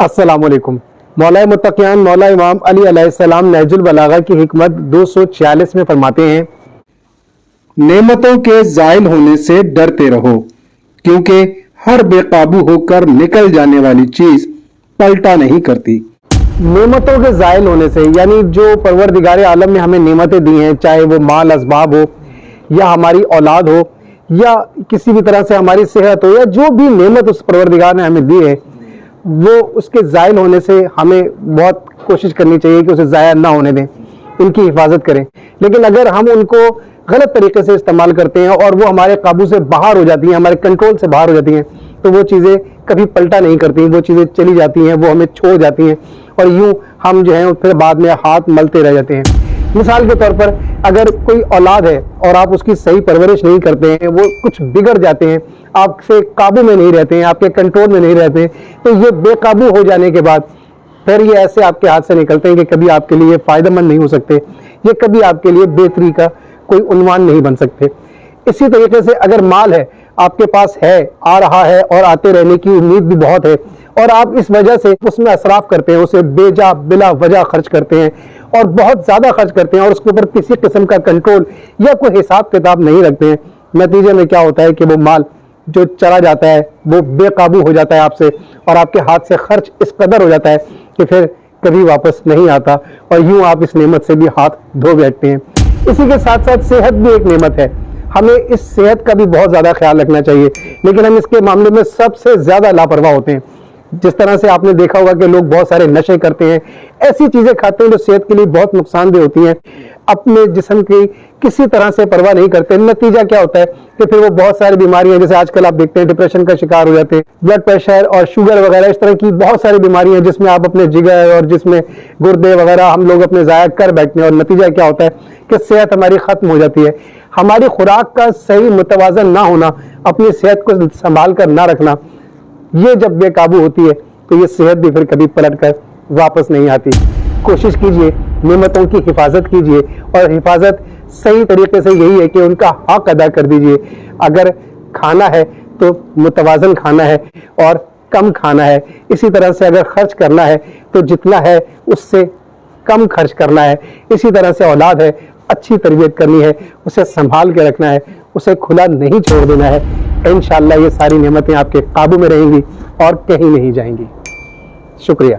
السلام علیکم۔ مولا متقیان مولا امام علی علیہ السلام نہج البلاغہ کی حکمت 246 میں فرماتے ہیں، نعمتوں کے زائل ہونے سے ڈرتے رہو، کیونکہ ہر بے قابو ہو کر نکل جانے والی چیز پلٹا نہیں کرتی۔ نعمتوں کے زائل ہونے سے یعنی جو پروردگار عالم نے ہمیں نعمتیں دی ہیں، چاہے وہ مال اسباب ہو یا ہماری اولاد ہو یا کسی بھی طرح سے ہماری صحت ہو، یا جو بھی نعمت اس پروردگار نے ہمیں دی ہے، وہ اس کے زائل ہونے سے ہمیں بہت کوشش کرنی چاہیے کہ اسے ضائع نہ ہونے دیں، ان کی حفاظت کریں۔ لیکن اگر ہم ان کو غلط طریقے سے استعمال کرتے ہیں اور وہ ہمارے قابو سے باہر ہو جاتی ہیں، ہمارے کنٹرول سے باہر ہو جاتی ہیں، تو وہ چیزیں کبھی پلٹا نہیں کرتی، وہ چیزیں چلی جاتی ہیں، وہ ہمیں چھوڑ جاتی ہیں، اور یوں ہم جو ہیں پھر بعد میں ہاتھ ملتے رہ جاتے ہیں۔ مثال کے طور پر اگر کوئی اولاد ہے اور آپ اس کی صحیح پرورش نہیں کرتے ہیں، وہ کچھ بگڑ جاتے ہیں، آپ سے قابو میں نہیں رہتے ہیں، آپ کے کنٹرول میں نہیں رہتے ہیں، تو یہ بے قابو ہو جانے کے بعد پھر یہ ایسے آپ کے ہاتھ سے نکلتے ہیں کہ کبھی آپ کے لیے فائدہ مند نہیں ہو سکتے، یہ کبھی آپ کے لیے بہتری کا کوئی عنوان نہیں بن سکتے۔ اسی طریقے سے اگر مال ہے، آپ کے پاس ہے، آ رہا ہے اور آتے رہنے کی امید بھی بہت ہے، اور آپ اس وجہ سے اس میں اسراف کرتے ہیں، اسے بے جا بلا وجہ خرچ کرتے ہیں اور بہت زیادہ خرچ کرتے ہیں، اور اس کے اوپر کسی قسم کا کنٹرول یا کوئی حساب کتاب نہیں رکھتے ہیں، نتیجے میں کیا ہوتا ہے کہ وہ مال جو چلا جاتا ہے وہ بے قابو ہو جاتا ہے آپ سے، اور آپ کے ہاتھ سے خرچ اس قدر ہو جاتا ہے کہ پھر کبھی واپس نہیں آتا، اور یوں آپ اس نعمت سے بھی ہاتھ دھو بیٹھتے ہیں۔ اسی کے ساتھ ساتھ صحت بھی ایک نعمت ہے، ہمیں اس صحت کا بھی بہت زیادہ خیال رکھنا چاہیے، لیکن ہم اس کے معاملے میں سب سے زیادہ لاپرواہ ہوتے ہیں۔ جس طرح سے آپ نے دیکھا ہوگا کہ لوگ بہت سارے نشے کرتے ہیں، ایسی چیزیں کھاتے ہیں جو صحت کے لیے بہت نقصان دہ ہوتی ہیں، اپنے جسم کی کسی طرح سے پرواہ نہیں کرتے، نتیجہ کیا ہوتا ہے کہ پھر وہ بہت ساری بیماریاں، جیسے آج کل آپ دیکھتے ہیں ڈپریشن کا شکار ہو جاتے ہیں، بلڈ پریشر اور شوگر وغیرہ، اس طرح کی بہت ساری بیماریاں جس میں آپ اپنے جگر اور جس میں گردے وغیرہ ہم لوگ اپنے ضائع کر بیٹھتے ہیں، اور نتیجہ کیا ہوتا ہے کہ صحت ہماری ختم ہو جاتی ہے۔ ہماری خوراک کا صحیح متوازن نہ ہونا، اپنی صحت کو سنبھال کر نہ رکھنا، یہ جب بے قابو ہوتی ہے تو یہ صحت بھی پھر کبھی پلٹ کر واپس نہیں آتی۔ کوشش کیجئے، نعمتوں کی حفاظت کیجئے، اور حفاظت صحیح طریقے سے یہی ہے کہ ان کا حق ادا کر دیجئے۔ اگر کھانا ہے تو متوازن کھانا ہے اور کم کھانا ہے، اسی طرح سے اگر خرچ کرنا ہے تو جتنا ہے اس سے کم خرچ کرنا ہے، اسی طرح سے اولاد ہے، اچھی تربیت کرنی ہے، اسے سنبھال کے رکھنا ہے، اسے کھلا نہیں چھوڑ دینا ہے۔ انشاءاللہ یہ ساری نعمتیں آپ کے قابو میں رہیں گی اور کہیں نہیں جائیں گی۔ شکریہ۔